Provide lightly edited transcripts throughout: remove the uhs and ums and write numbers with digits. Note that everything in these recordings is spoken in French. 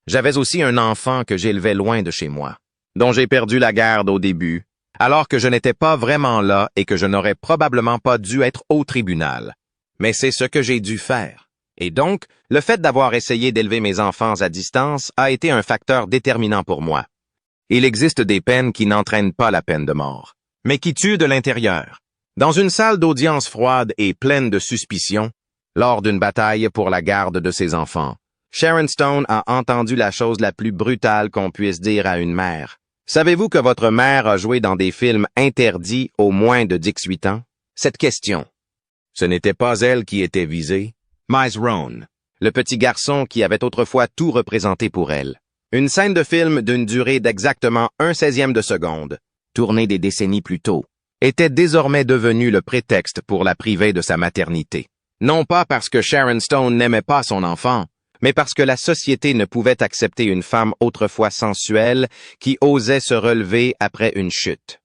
J'avais aussi un enfant que j'élevais loin de chez moi, dont j'ai perdu la garde au début, alors que je n'étais pas vraiment là et que je n'aurais probablement pas dû être au tribunal. Mais c'est ce que j'ai dû faire. Et donc, le fait d'avoir essayé d'élever mes enfants à distance a été un facteur déterminant pour moi. Il existe des peines qui n'entraînent pas la peine de mort, mais qui tuent de l'intérieur. Dans une salle d'audience froide et pleine de suspicion, lors d'une bataille pour la garde de ses enfants, Sharon Stone a entendu la chose la plus brutale qu'on puisse dire à une mère. Savez-vous que votre mère a joué dans des films interdits aux moins de 18 ans? Cette question. Ce n'était pas elle qui était visée, mais Ron, le petit garçon qui avait autrefois tout représenté pour elle. Une scène de film d'une durée d'exactement 1/16 de seconde, tournée des décennies plus tôt, était désormais devenue le prétexte pour la priver de sa maternité. Non pas parce que Sharon Stone n'aimait pas son enfant, mais parce que la société ne pouvait accepter une femme autrefois sensuelle qui osait se relever après une chute.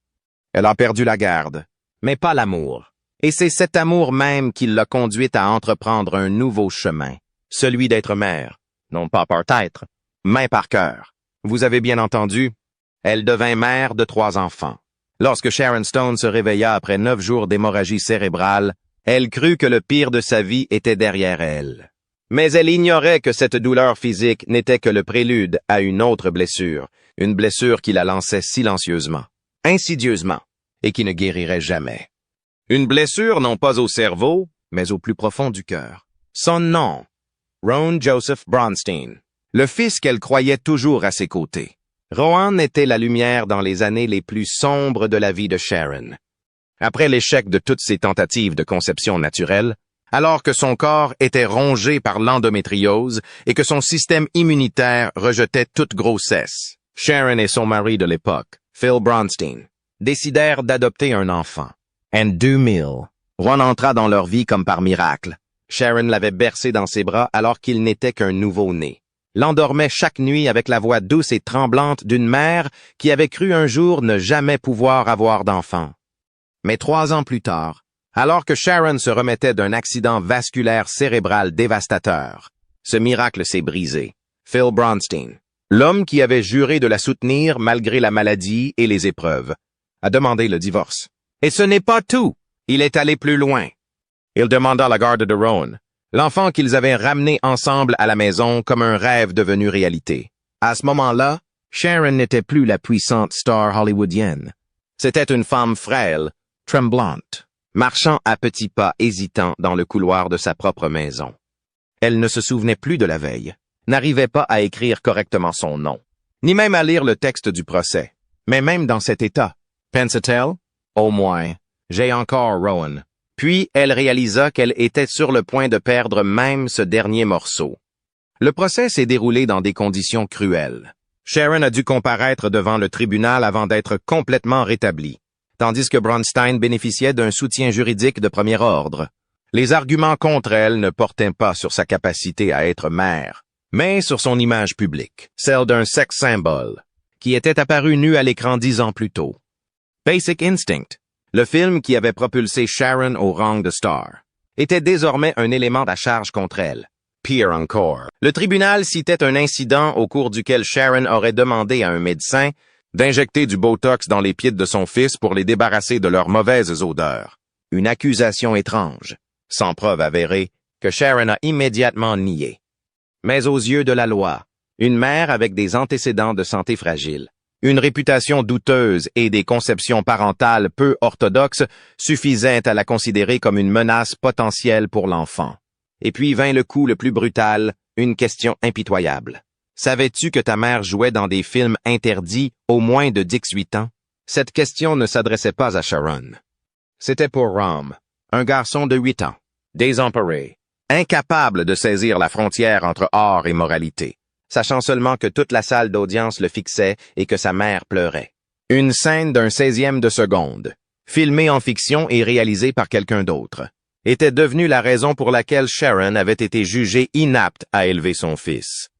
Elle a perdu la garde, mais pas l'amour. Et c'est cet amour même qui l'a conduite à entreprendre un nouveau chemin, celui d'être mère, non pas par tête, mais par cœur. Vous avez bien entendu, elle devint mère de 3 enfants. Lorsque Sharon Stone se réveilla après 9 jours d'hémorragie cérébrale, elle crut que le pire de sa vie était derrière elle. Mais elle ignorait que cette douleur physique n'était que le prélude à une autre blessure, une blessure qui la lançait silencieusement, insidieusement, et qui ne guérirait jamais. Une blessure non pas au cerveau, mais au plus profond du cœur. Son nom, Ron Joseph Bronstein, le fils qu'elle croyait toujours à ses côtés. Rohan était la lumière dans les années les plus sombres de la vie de Sharon. Après l'échec de toutes ses tentatives de conception naturelle, alors que son corps était rongé par l'endométriose et que son système immunitaire rejetait toute grossesse, Sharon et son mari de l'époque, Phil Bronstein, décidèrent d'adopter un enfant. En 2000, Ron entra dans leur vie comme par miracle. Sharon l'avait bercé dans ses bras alors qu'il n'était qu'un nouveau-né. L'endormait chaque nuit avec la voix douce et tremblante d'une mère qui avait cru un jour ne jamais pouvoir avoir d'enfant. Mais 3 ans plus tard, alors que Sharon se remettait d'un accident vasculaire cérébral dévastateur, ce miracle s'est brisé. Phil Bronstein, l'homme qui avait juré de la soutenir malgré la maladie et les épreuves, a demandé le divorce. Et ce n'est pas tout. Il est allé plus loin. Il demanda la garde de Ron, l'enfant qu'ils avaient ramené ensemble à la maison comme un rêve devenu réalité. À ce moment-là, Sharon n'était plus la puissante star hollywoodienne. C'était une femme frêle, tremblante, marchant à petits pas hésitants dans le couloir de sa propre maison. Elle ne se souvenait plus de la veille, n'arrivait pas à écrire correctement son nom, ni même à lire le texte du procès. Mais même dans cet état, pensa-t-elle, au moins, j'ai encore Rowan. Puis elle réalisa qu'elle était sur le point de perdre même ce dernier morceau. Le procès s'est déroulé dans des conditions cruelles. Sharon a dû comparaître devant le tribunal avant d'être complètement rétablie, tandis que Bronstein bénéficiait d'un soutien juridique de premier ordre. Les arguments contre elle ne portaient pas sur sa capacité à être mère, mais sur son image publique, celle d'un sex symbole, qui était apparu nu à l'écran 10 ans plus tôt. Basic Instinct, le film qui avait propulsé Sharon au rang de star, était désormais un élément à charge contre elle. Pire encore, le tribunal citait un incident au cours duquel Sharon aurait demandé à un médecin d'injecter du Botox dans les pieds de son fils pour les débarrasser de leurs mauvaises odeurs. Une accusation étrange, sans preuve avérée, que Sharon a immédiatement niée. Mais aux yeux de la loi, une mère avec des antécédents de santé fragile, une réputation douteuse et des conceptions parentales peu orthodoxes suffisaient à la considérer comme une menace potentielle pour l'enfant. Et puis vint le coup le plus brutal, une question impitoyable. Savais-tu que ta mère jouait dans des films interdits aux moins de 18 ans? Cette question ne s'adressait pas à Sharon. C'était pour Rom, un garçon de 8 ans, désemparé, incapable de saisir la frontière entre art et moralité, sachant seulement que toute la salle d'audience le fixait et que sa mère pleurait. Une scène d'un 16e de seconde, filmée en fiction et réalisée par quelqu'un d'autre, était devenue la raison pour laquelle Sharon avait été jugée inapte à élever son fils.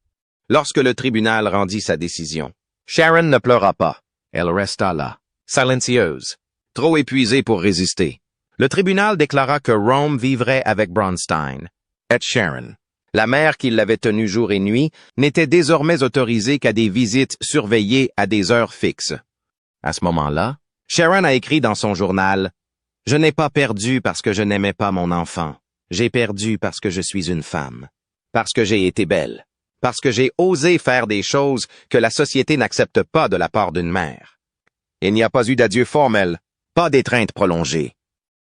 Lorsque le tribunal rendit sa décision, Sharon ne pleura pas. Elle resta là, silencieuse, trop épuisée pour résister. Le tribunal déclara que Rome vivrait avec Bronstein et Sharon. La mère qui l'avait tenue jour et nuit n'était désormais autorisée qu'à des visites surveillées à des heures fixes. À ce moment-là, Sharon a écrit dans son journal « Je n'ai pas perdu parce que je n'aimais pas mon enfant. J'ai perdu parce que je suis une femme. Parce que j'ai été belle. Parce que j'ai osé faire des choses que la société n'accepte pas de la part d'une mère. » Il n'y a pas eu d'adieu formel, pas d'étreinte prolongée.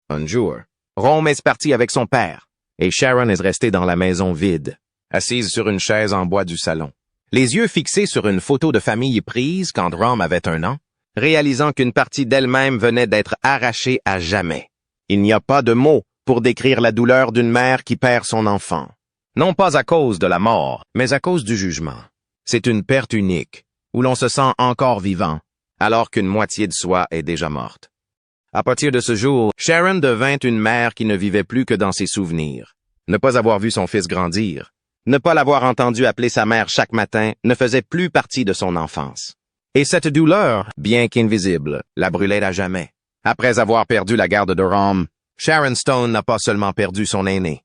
Un jour, Rome est partie avec son père, et Sharon est restée dans la maison vide, assise sur une chaise en bois du salon, les yeux fixés sur une photo de famille prise quand Rome avait 1 an, réalisant qu'une partie d'elle-même venait d'être arrachée à jamais. Il n'y a pas de mots pour décrire la douleur d'une mère qui perd son enfant. Non pas à cause de la mort, mais à cause du jugement. C'est une perte unique, où l'on se sent encore vivant, alors qu'une moitié de soi est déjà morte. À partir de ce jour, Sharon devint une mère qui ne vivait plus que dans ses souvenirs. Ne pas avoir vu son fils grandir, ne pas l'avoir entendu appeler sa mère chaque matin ne faisait plus partie de son enfance. Et cette douleur, bien qu'invisible, la brûlait à jamais. Après avoir perdu la garde de Rome, Sharon Stone n'a pas seulement perdu son aîné.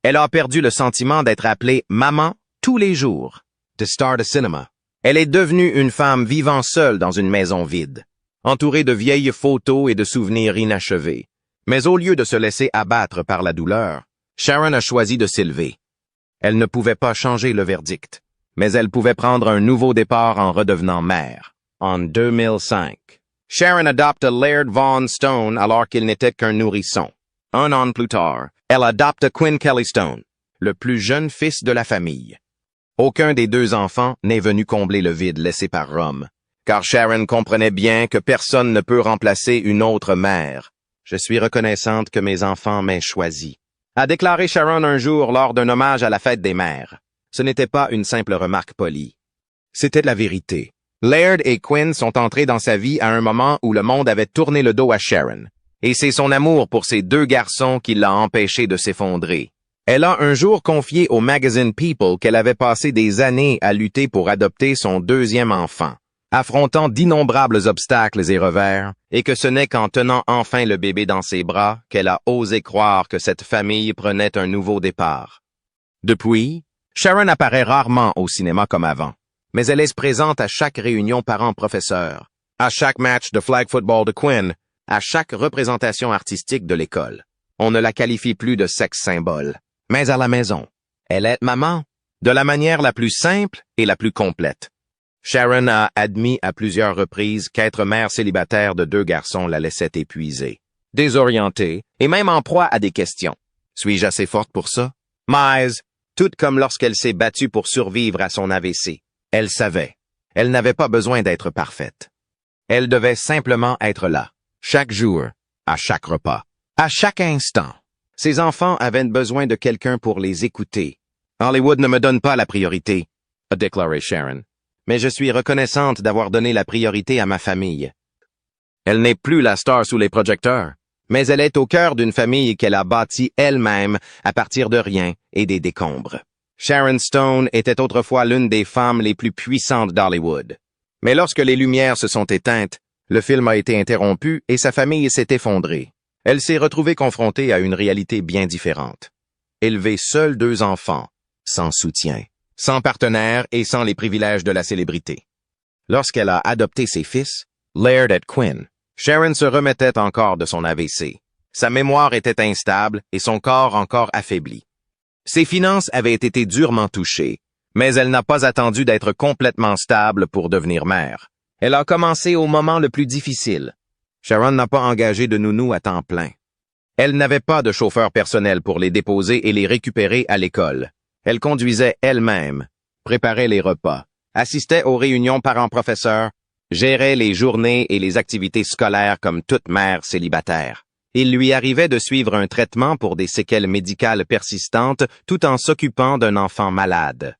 Elle a perdu le sentiment d'être appelée « maman » tous les jours, de star de cinéma. Elle est devenue une femme vivant seule dans une maison vide, entourée de vieilles photos et de souvenirs inachevés. Mais au lieu de se laisser abattre par la douleur, Sharon a choisi de s'élever. Elle ne pouvait pas changer le verdict, mais elle pouvait prendre un nouveau départ en redevenant mère. En 2005, Sharon adopte Laird Vaughn Stone alors qu'il n'était qu'un nourrisson. 1 an plus tard, elle adopte Quinn Kelly Stone, le plus jeune fils de la famille. Aucun des 2 enfants n'est venu combler le vide laissé par Rome, car Sharon comprenait bien que personne ne peut remplacer une autre mère. « Je suis reconnaissante que mes enfants m'aient choisi », a déclaré Sharon un jour lors d'un hommage à la fête des mères. Ce n'était pas une simple remarque polie. C'était la vérité. Laird et Quinn sont entrés dans sa vie à un moment où le monde avait tourné le dos à Sharon. Et c'est son amour pour ces 2 garçons qui l'a empêché de s'effondrer. Elle a un jour confié au magazine People qu'elle avait passé des années à lutter pour adopter son 2e enfant, affrontant d'innombrables obstacles et revers, et que ce n'est qu'en tenant enfin le bébé dans ses bras qu'elle a osé croire que cette famille prenait un nouveau départ. Depuis, Sharon apparaît rarement au cinéma comme avant, mais elle est présente à chaque réunion parents-professeurs, à chaque match de flag football de Quinn, à chaque représentation artistique de l'école. On ne la qualifie plus de sexe symbole, mais à la maison. Elle est maman, de la manière la plus simple et la plus complète. Sharon a admis à plusieurs reprises qu'être mère célibataire de 2 garçons la laissait épuisée, désorientée et même en proie à des questions. Suis-je assez forte pour ça? Mais, tout comme lorsqu'elle s'est battue pour survivre à son AVC, elle savait. Elle n'avait pas besoin d'être parfaite. Elle devait simplement être là. Chaque jour, à chaque repas, à chaque instant. Ses enfants avaient besoin de quelqu'un pour les écouter. Hollywood ne me donne pas la priorité, a déclaré Sharon. Mais je suis reconnaissante d'avoir donné la priorité à ma famille. Elle n'est plus la star sous les projecteurs, mais elle est au cœur d'une famille qu'elle a bâtie elle-même à partir de rien et des décombres. Sharon Stone était autrefois l'une des femmes les plus puissantes d'Hollywood. Mais lorsque les lumières se sont éteintes, le film a été interrompu et sa famille s'est effondrée. Elle s'est retrouvée confrontée à une réalité bien différente. Élever seuls 2 enfants, sans soutien, sans partenaire et sans les privilèges de la célébrité. Lorsqu'elle a adopté ses fils, Laird et Quinn, Sharon se remettait encore de son AVC. Sa mémoire était instable et son corps encore affaibli. Ses finances avaient été durement touchées, mais elle n'a pas attendu d'être complètement stable pour devenir mère. Elle a commencé au moment le plus difficile. Sharon n'a pas engagé de nounou à temps plein. Elle n'avait pas de chauffeur personnel pour les déposer et les récupérer à l'école. Elle conduisait elle-même, préparait les repas, assistait aux réunions parents-professeurs, gérait les journées et les activités scolaires comme toute mère célibataire. Il lui arrivait de suivre un traitement pour des séquelles médicales persistantes tout en s'occupant d'un enfant malade.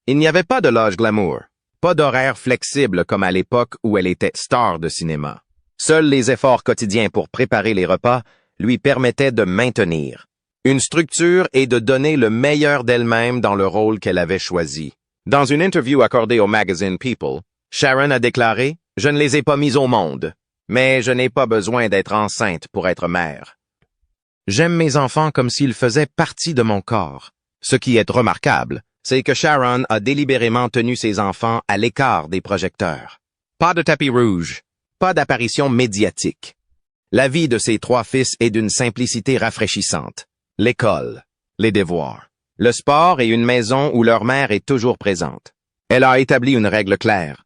Il n'y avait pas de loge glamour, pas d'horaire flexible comme à l'époque où elle était star de cinéma. Seuls les efforts quotidiens pour préparer les repas lui permettaient de maintenir une structure et de donner le meilleur d'elle-même dans le rôle qu'elle avait choisi. Dans une interview accordée au magazine People, Sharon a déclaré « Je ne les ai pas mis au monde, mais je n'ai pas besoin d'être enceinte pour être mère. J'aime mes enfants comme s'ils faisaient partie de mon corps. Ce qui est remarquable, c'est que Sharon a délibérément tenu ses enfants à l'écart des projecteurs. Pas de tapis rouge, pas d'apparition médiatique. La vie de ses 3 fils est d'une simplicité rafraîchissante. L'école, les devoirs, le sport et une maison où leur mère est toujours présente. Elle a établi une règle claire.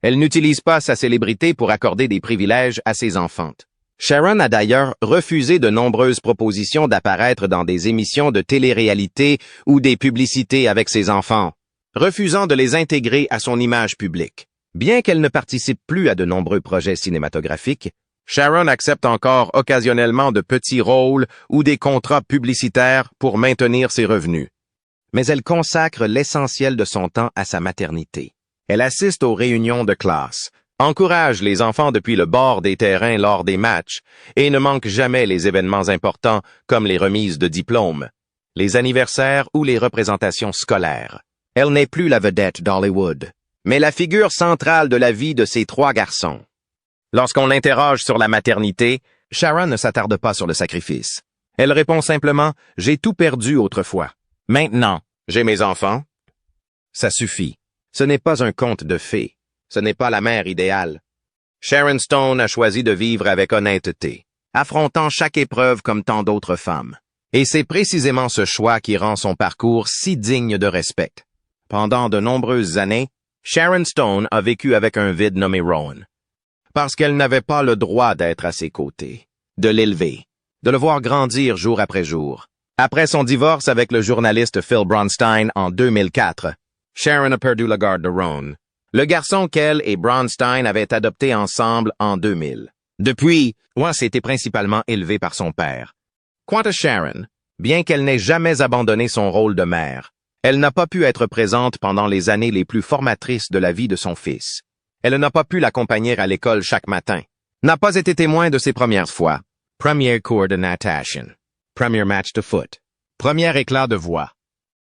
Elle n'utilise pas sa célébrité pour accorder des privilèges à ses enfants. Sharon a d'ailleurs refusé de nombreuses propositions d'apparaître dans des émissions de télé-réalité ou des publicités avec ses enfants, refusant de les intégrer à son image publique. Bien qu'elle ne participe plus à de nombreux projets cinématographiques, Sharon accepte encore occasionnellement de petits rôles ou des contrats publicitaires pour maintenir ses revenus. Mais elle consacre l'essentiel de son temps à sa maternité. Elle assiste aux réunions de classe, encourage les enfants depuis le bord des terrains lors des matchs et ne manque jamais les événements importants comme les remises de diplômes, les anniversaires ou les représentations scolaires. Elle n'est plus la vedette d'Hollywood, mais la figure centrale de la vie de ses 3 garçons. Lorsqu'on l'interroge sur la maternité, Sharon ne s'attarde pas sur le sacrifice. Elle répond simplement « J'ai tout perdu autrefois. Maintenant, j'ai mes enfants. » Ça suffit. Ce n'est pas un conte de fées. Ce n'est pas la mère idéale. Sharon Stone a choisi de vivre avec honnêteté, affrontant chaque épreuve comme tant d'autres femmes. Et c'est précisément ce choix qui rend son parcours si digne de respect. Pendant de nombreuses années, Sharon Stone a vécu avec un vide nommé Rowan. Parce qu'elle n'avait pas le droit d'être à ses côtés, de l'élever, de le voir grandir jour après jour. Après son divorce avec le journaliste Phil Bronstein en 2004, Sharon a perdu la garde de Rowan, le garçon qu'elle et Bronstein avaient adopté ensemble en 2000. Depuis, Rowan s'était principalement élevé par son père. Quant à Sharon, bien qu'elle n'ait jamais abandonné son rôle de mère, elle n'a pas pu être présente pendant les années les plus formatrices de la vie de son fils. Elle n'a pas pu l'accompagner à l'école chaque matin, n'a pas été témoin de ses premières fois, premier cours de natation, premier match de foot, premier éclat de voix.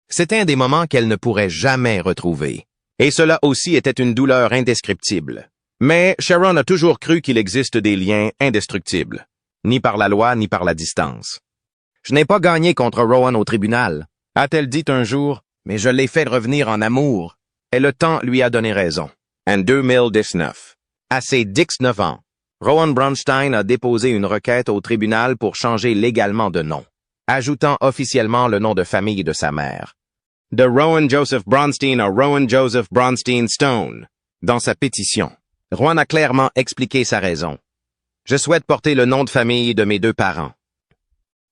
C'était un des moments qu'elle ne pourrait jamais retrouver. Et cela aussi était une douleur indescriptible. Mais Sharon a toujours cru qu'il existe des liens indestructibles, ni par la loi ni par la distance. « Je n'ai pas gagné contre Rowan au tribunal », a-t-elle dit un jour, « mais je l'ai fait revenir en amour. » Et le temps lui a donné raison. En 2019, à ses 19 ans, Rowan Bronstein a déposé une requête au tribunal pour changer légalement de nom, ajoutant officiellement le nom de famille de sa mère. De Rowan Joseph Bronstein à Rowan Joseph Bronstein Stone. Dans sa pétition, Rowan a clairement expliqué sa raison. « Je souhaite porter le nom de famille de mes 2 parents. »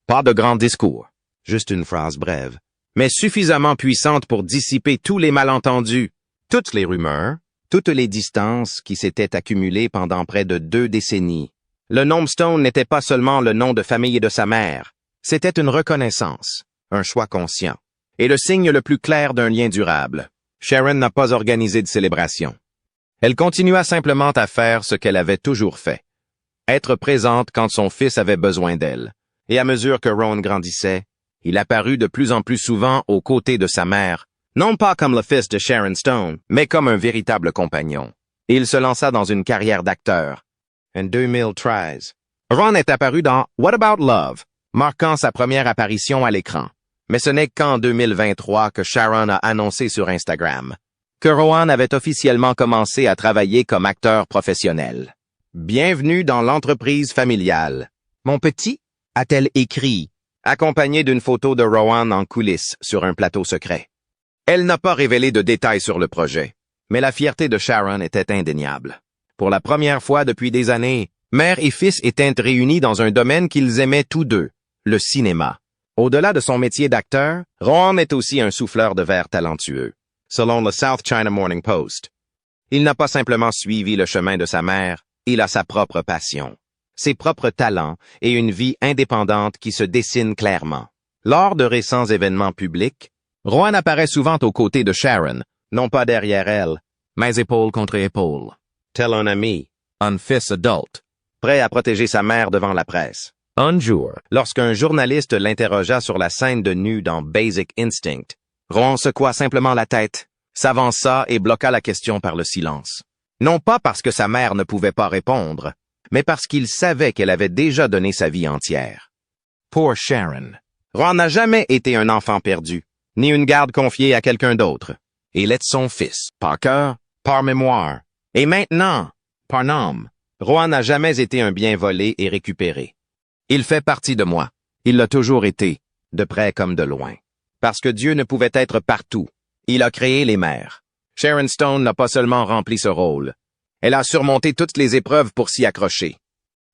Pas de grand discours, juste une phrase brève, mais suffisamment puissante pour dissiper tous les malentendus, toutes les rumeurs, toutes les distances qui s'étaient accumulées pendant près de 2 décennies. Le nom Stone n'était pas seulement le nom de famille de sa mère, c'était une reconnaissance, un choix conscient, et le signe le plus clair d'un lien durable. Sharon n'a pas organisé de célébration. Elle continua simplement à faire ce qu'elle avait toujours fait, être présente quand son fils avait besoin d'elle, et à mesure que Rowan grandissait, il apparut de plus en plus souvent aux côtés de sa mère, non pas comme le fils de Sharon Stone, mais comme un véritable compagnon. Et il se lança dans une carrière d'acteur. En 2013, Ron est apparu dans What About Love, marquant sa première apparition à l'écran. Mais ce n'est qu'en 2023 que Sharon a annoncé sur Instagram que Rowan avait officiellement commencé à travailler comme acteur professionnel. Bienvenue dans l'entreprise familiale. Mon petit, a-t-elle écrit, accompagnée d'une photo de Rowan en coulisses sur un plateau secret. Elle n'a pas révélé de détails sur le projet, mais la fierté de Sharon était indéniable. Pour la première fois depuis des années, mère et fils étaient réunis dans un domaine qu'ils aimaient tous deux, le cinéma. Au-delà de son métier d'acteur, Rowan est aussi un souffleur de verre talentueux, selon le South China Morning Post. Il n'a pas simplement suivi le chemin de sa mère, il a sa propre passion, ses propres talents et une vie indépendante qui se dessine clairement. Lors de récents événements publics, Rowan apparaît souvent aux côtés de Sharon, non pas derrière elle, mais épaule contre épaule. Tel un ami, un fils adulte, prêt à protéger sa mère devant la presse. Un jour, lorsqu'un journaliste l'interrogea sur la scène de nu dans Basic Instinct, Rowan secoua simplement la tête, s'avança et bloqua la question par le silence. Non pas parce que sa mère ne pouvait pas répondre, mais parce qu'il savait qu'elle avait déjà donné sa vie entière. Pour Sharon, Rowan n'a jamais été un enfant perdu, ni une garde confiée à quelqu'un d'autre. Il est son fils, par cœur, par mémoire. Et maintenant, par nom. Rowan n'a jamais été un bien volé et récupéré. Il fait partie de moi. Il l'a toujours été, de près comme de loin. Parce que Dieu ne pouvait être partout. Il a créé les mères. Sharon Stone n'a pas seulement rempli ce rôle. Elle a surmonté toutes les épreuves pour s'y accrocher.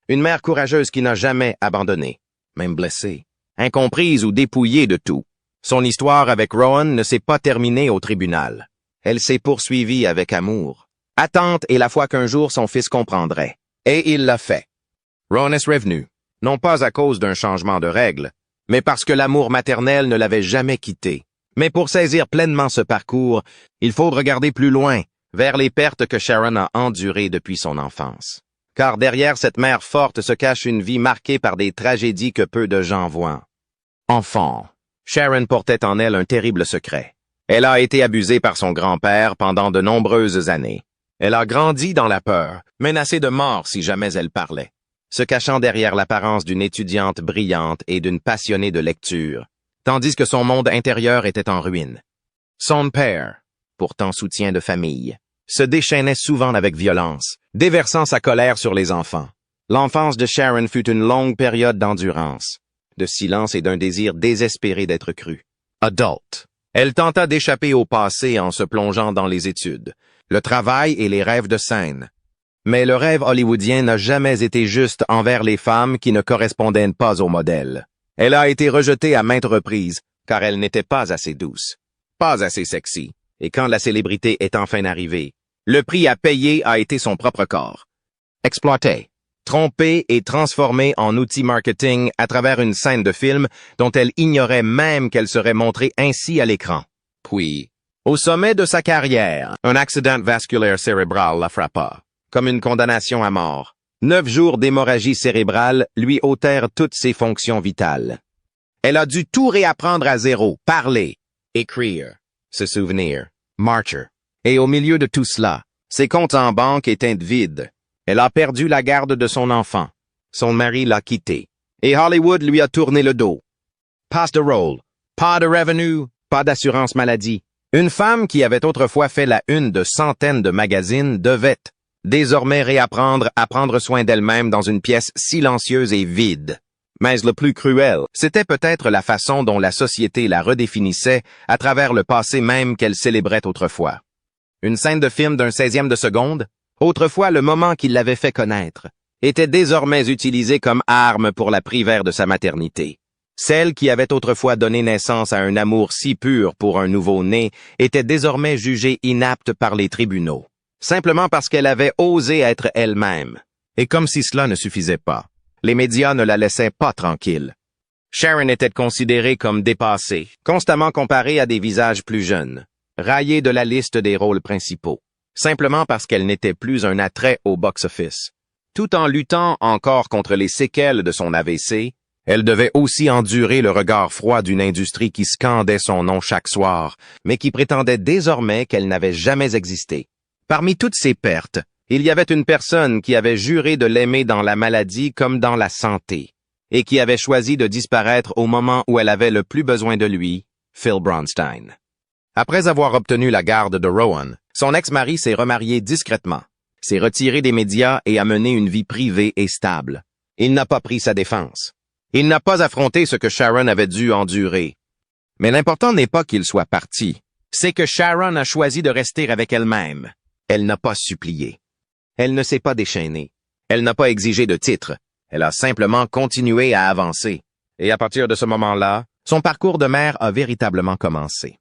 Une mère courageuse qui n'a jamais abandonné, même blessée, incomprise ou dépouillée de tout. Son histoire avec Rowan ne s'est pas terminée au tribunal. Elle s'est poursuivie avec amour, attente et la foi qu'un jour son fils comprendrait. Et il l'a fait. Rowan est revenu, non pas à cause d'un changement de règles, mais parce que l'amour maternel ne l'avait jamais quitté. Mais pour saisir pleinement ce parcours, il faut regarder plus loin, vers les pertes que Sharon a endurées depuis son enfance. Car derrière cette mère forte se cache une vie marquée par des tragédies que peu de gens voient. Enfant, Sharon portait en elle un terrible secret. Elle a été abusée par son grand-père pendant de nombreuses années. Elle a grandi dans la peur, menacée de mort si jamais elle parlait, se cachant derrière l'apparence d'une étudiante brillante et d'une passionnée de lecture, tandis que son monde intérieur était en ruine. Son père, pourtant soutien de famille, se déchaînait souvent avec violence, déversant sa colère sur les enfants. L'enfance de Sharon fut une longue période d'endurance, de silence et d'un désir désespéré d'être crue. Adulte. Elle tenta d'échapper au passé en se plongeant dans les études, le travail et les rêves de scène. Mais le rêve hollywoodien n'a jamais été juste envers les femmes qui ne correspondaient pas au modèle. Elle a été rejetée à maintes reprises, car elle n'était pas assez douce, pas assez sexy. Et quand la célébrité est enfin arrivée, le prix à payer a été son propre corps. Exploité, trompé et transformé en outil marketing à travers une scène de film dont elle ignorait même qu'elle serait montrée ainsi à l'écran. Puis, au sommet de sa carrière, un accident vasculaire cérébral la frappa, comme une condamnation à mort. 9 jours d'hémorragie cérébrale lui ôtèrent toutes ses fonctions vitales. Elle a dû tout réapprendre à zéro, parler, écrire, se souvenir, marcher. Et au milieu de tout cela, ses comptes en banque étaient vides. Elle a perdu la garde de son enfant. Son mari l'a quitté. Et Hollywood lui a tourné le dos. Pas de rôle, pas de revenu, pas d'assurance maladie. Une femme qui avait autrefois fait la une de centaines de magazines devait désormais réapprendre à prendre soin d'elle-même dans une pièce silencieuse et vide. Mais le plus cruel, c'était peut-être la façon dont la société la redéfinissait à travers le passé même qu'elle célébrait autrefois. Une scène de film d'un 16e de seconde, autrefois le moment qui l'avait fait connaître, était désormais utilisée comme arme pour la priver de sa maternité. Celle qui avait autrefois donné naissance à un amour si pur pour un nouveau-né était désormais jugée inapte par les tribunaux, simplement parce qu'elle avait osé être elle-même. Et comme si cela ne suffisait pas, les médias ne la laissaient pas tranquille. Sharon était considérée comme dépassée, constamment comparée à des visages plus jeunes, raillée de la liste des rôles principaux, simplement parce qu'elle n'était plus un attrait au box-office. Tout en luttant encore contre les séquelles de son AVC, elle devait aussi endurer le regard froid d'une industrie qui scandait son nom chaque soir, mais qui prétendait désormais qu'elle n'avait jamais existé. Parmi toutes ces pertes, il y avait une personne qui avait juré de l'aimer dans la maladie comme dans la santé, et qui avait choisi de disparaître au moment où elle avait le plus besoin de lui, Phil Bronstein. Après avoir obtenu la garde de Rowan, son ex-mari s'est remarié discrètement, s'est retiré des médias et a mené une vie privée et stable. Il n'a pas pris sa défense. Il n'a pas affronté ce que Sharon avait dû endurer. Mais l'important n'est pas qu'il soit parti, c'est que Sharon a choisi de rester avec elle-même. Elle n'a pas supplié. Elle ne s'est pas déchaînée. Elle n'a pas exigé de titre. Elle a simplement continué à avancer. Et à partir de ce moment-là, son parcours de mère a véritablement commencé.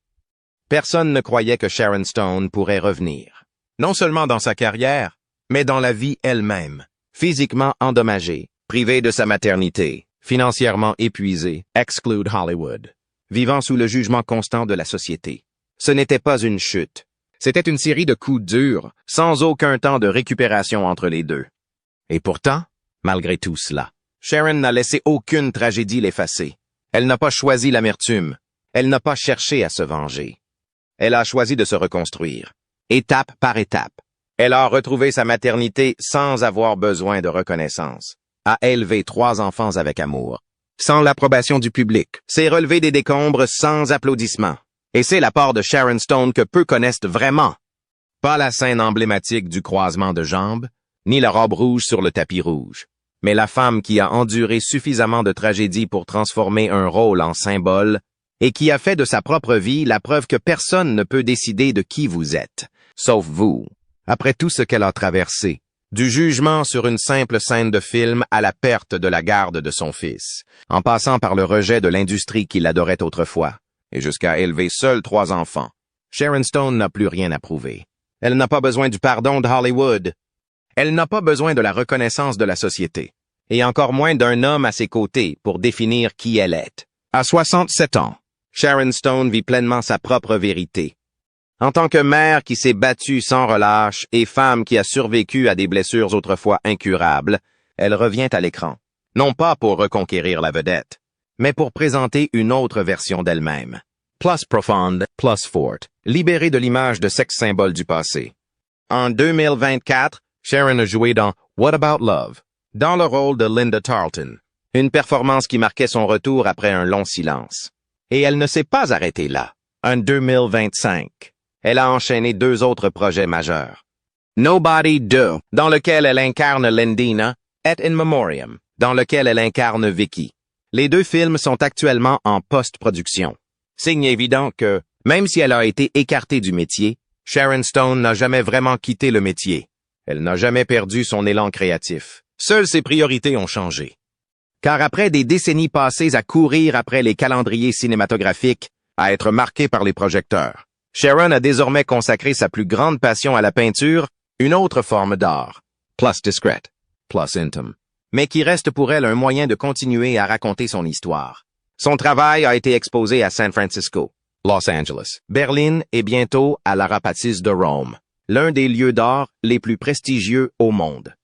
Personne ne croyait que Sharon Stone pourrait revenir. Non seulement dans sa carrière, mais dans la vie elle-même. Physiquement endommagée, privée de sa maternité, financièrement épuisée, exclude Hollywood, vivant sous le jugement constant de la société. Ce n'était pas une chute. C'était une série de coups durs, sans aucun temps de récupération entre les deux. Et pourtant, malgré tout cela, Sharon n'a laissé aucune tragédie l'effacer. Elle n'a pas choisi l'amertume. Elle n'a pas cherché à se venger. Elle a choisi de se reconstruire, étape par étape. Elle a retrouvé sa maternité sans avoir besoin de reconnaissance, a élevé 3 enfants avec amour, sans l'approbation du public, s'est relevé des décombres sans applaudissements. Et c'est la part de Sharon Stone que peu connaissent vraiment. Pas la scène emblématique du croisement de jambes, ni la robe rouge sur le tapis rouge, mais la femme qui a enduré suffisamment de tragédie pour transformer un rôle en symbole et qui a fait de sa propre vie la preuve que personne ne peut décider de qui vous êtes, sauf vous. Après tout ce qu'elle a traversé, du jugement sur une simple scène de film à la perte de la garde de son fils, en passant par le rejet de l'industrie qui l'adorait autrefois, et jusqu'à élever seule 3 enfants, Sharon Stone n'a plus rien à prouver. Elle n'a pas besoin du pardon de Hollywood. Elle n'a pas besoin de la reconnaissance de la société, et encore moins d'un homme à ses côtés pour définir qui elle est. À 67 ans, Sharon Stone vit pleinement sa propre vérité. En tant que mère qui s'est battue sans relâche et femme qui a survécu à des blessures autrefois incurables, elle revient à l'écran, non pas pour reconquérir la vedette, mais pour présenter une autre version d'elle-même. Plus profonde, plus forte, libérée de l'image de sex symbole du passé. En 2024, Sharon a joué dans What About Love, dans le rôle de Linda Tarleton, une performance qui marquait son retour après un long silence. Et elle ne s'est pas arrêtée là. En 2025, elle a enchaîné 2 autres projets majeurs. Nobody Do, dans lequel elle incarne Lendina, et In Memoriam, dans lequel elle incarne Vicky. Les 2 films sont actuellement en post-production. Signe évident que, même si elle a été écartée du métier, Sharon Stone n'a jamais vraiment quitté le métier. Elle n'a jamais perdu son élan créatif. Seules ses priorités ont changé. Car après des décennies passées à courir après les calendriers cinématographiques, à être marqués par les projecteurs, Sharon a désormais consacré sa plus grande passion à la peinture, une autre forme d'art, plus discrète, plus intime, mais qui reste pour elle un moyen de continuer à raconter son histoire. Son travail a été exposé à San Francisco, Los Angeles, Berlin et bientôt à l'Arapacis de Rome, l'un des lieux d'art les plus prestigieux au monde.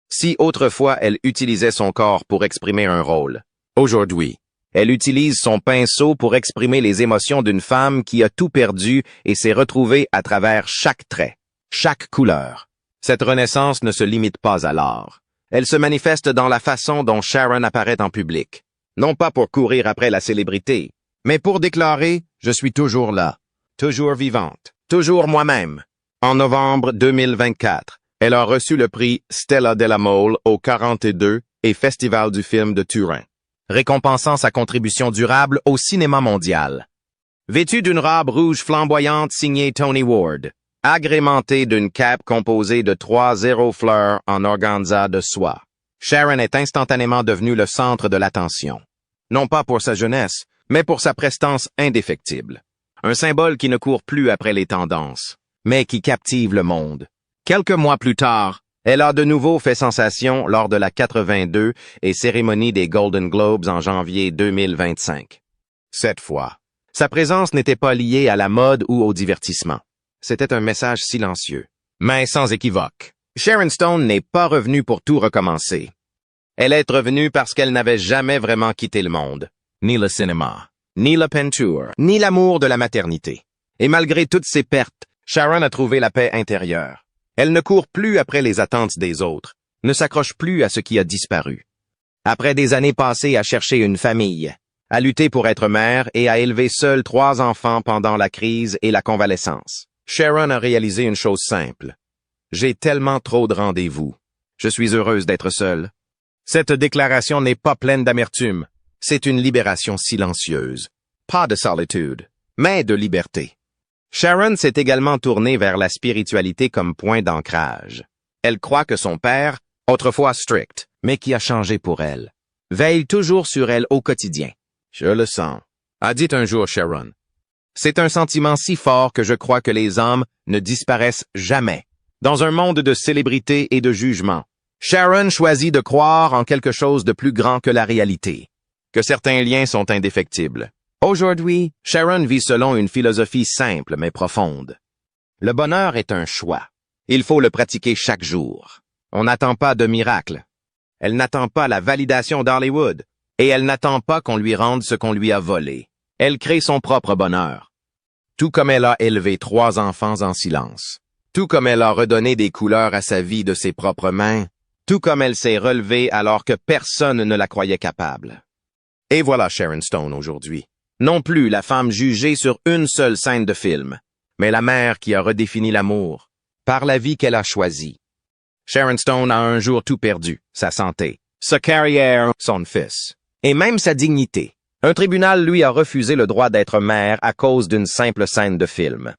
Si autrefois elle utilisait son corps pour exprimer un rôle, aujourd'hui, elle utilise son pinceau pour exprimer les émotions d'une femme qui a tout perdu et s'est retrouvée à travers chaque trait, chaque couleur. Cette renaissance ne se limite pas à l'art. Elle se manifeste dans la façon dont Sharon apparaît en public. Non pas pour courir après la célébrité, mais pour déclarer « Je suis toujours là, toujours vivante, toujours moi-même ». En novembre 2024, elle a reçu le prix Stella Della Mole au 42 et Festival du film de Turin, récompensant sa contribution durable au cinéma mondial. Vêtue d'une robe rouge flamboyante signée Tony Ward, agrémentée d'une cape composée de 3 fleurs en organza de soie, Sharon est instantanément devenue le centre de l'attention. Non pas pour sa jeunesse, mais pour sa prestance indéfectible. Un symbole qui ne court plus après les tendances, mais qui captive le monde. Quelques mois plus tard, elle a de nouveau fait sensation lors de la 82 et cérémonie des Golden Globes en janvier 2025. Cette fois, sa présence n'était pas liée à la mode ou au divertissement. C'était un message silencieux, mais sans équivoque. Sharon Stone n'est pas revenue pour tout recommencer. Elle est revenue parce qu'elle n'avait jamais vraiment quitté le monde, ni le cinéma, ni la peinture, ni l'amour de la maternité. Et malgré toutes ces pertes, Sharon a trouvé la paix intérieure. Elle ne court plus après les attentes des autres, ne s'accroche plus à ce qui a disparu. Après des années passées à chercher une famille, à lutter pour être mère et à élever seule 3 enfants pendant la crise et la convalescence, Sharon a réalisé une chose simple. J'ai tellement trop de rendez-vous. Je suis heureuse d'être seule. Cette déclaration n'est pas pleine d'amertume. C'est une libération silencieuse. Pas de solitude, mais de liberté. Sharon s'est également tournée vers la spiritualité comme point d'ancrage. Elle croit que son père, autrefois strict, mais qui a changé pour elle, veille toujours sur elle au quotidien. Je le sens, a dit un jour Sharon. C'est un sentiment si fort que je crois que les hommes ne disparaissent jamais. Dans un monde de célébrité et de jugement, Sharon choisit de croire en quelque chose de plus grand que la réalité, que certains liens sont indéfectibles. Aujourd'hui, Sharon vit selon une philosophie simple mais profonde. Le bonheur est un choix. Il faut le pratiquer chaque jour. On n'attend pas de miracle. Elle n'attend pas la validation d'Hollywood. Et elle n'attend pas qu'on lui rende ce qu'on lui a volé. Elle crée son propre bonheur. Tout comme elle a élevé 3 enfants en silence. Tout comme elle a redonné des couleurs à sa vie de ses propres mains. Tout comme elle s'est relevée alors que personne ne la croyait capable. Et voilà Sharon Stone aujourd'hui. Non plus la femme jugée sur une seule scène de film, mais la mère qui a redéfini l'amour par la vie qu'elle a choisie. Sharon Stone a un jour tout perdu, sa santé, sa carrière, son fils, et même sa dignité. Un tribunal lui a refusé le droit d'être mère à cause d'une simple scène de film.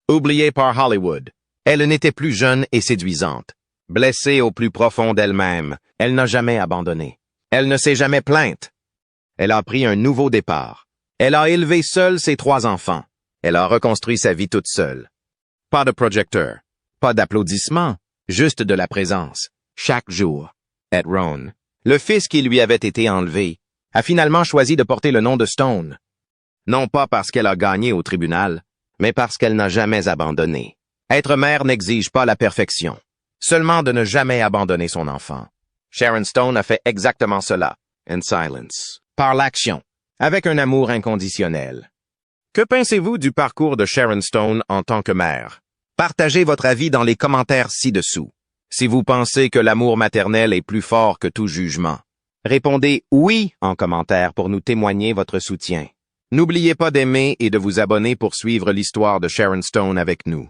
Oubliée par Hollywood, elle n'était plus jeune et séduisante. Blessée au plus profond d'elle-même, elle n'a jamais abandonné. Elle ne s'est jamais plainte. Elle a pris un nouveau départ. Elle a élevé seule ses 3 enfants. Elle a reconstruit sa vie toute seule. Pas de projecteur, pas d'applaudissements, juste de la présence, chaque jour. Ed Rohn, le fils qui lui avait été enlevé, a finalement choisi de porter le nom de Stone. Non pas parce qu'elle a gagné au tribunal, mais parce qu'elle n'a jamais abandonné. Être mère n'exige pas la perfection, seulement de ne jamais abandonner son enfant. Sharon Stone a fait exactement cela, in silence, par l'action, avec un amour inconditionnel. Que pensez-vous du parcours de Sharon Stone en tant que mère? Partagez votre avis dans les commentaires ci-dessous. Si vous pensez que l'amour maternel est plus fort que tout jugement, répondez « oui » en commentaire pour nous témoigner votre soutien. N'oubliez pas d'aimer et de vous abonner pour suivre l'histoire de Sharon Stone avec nous.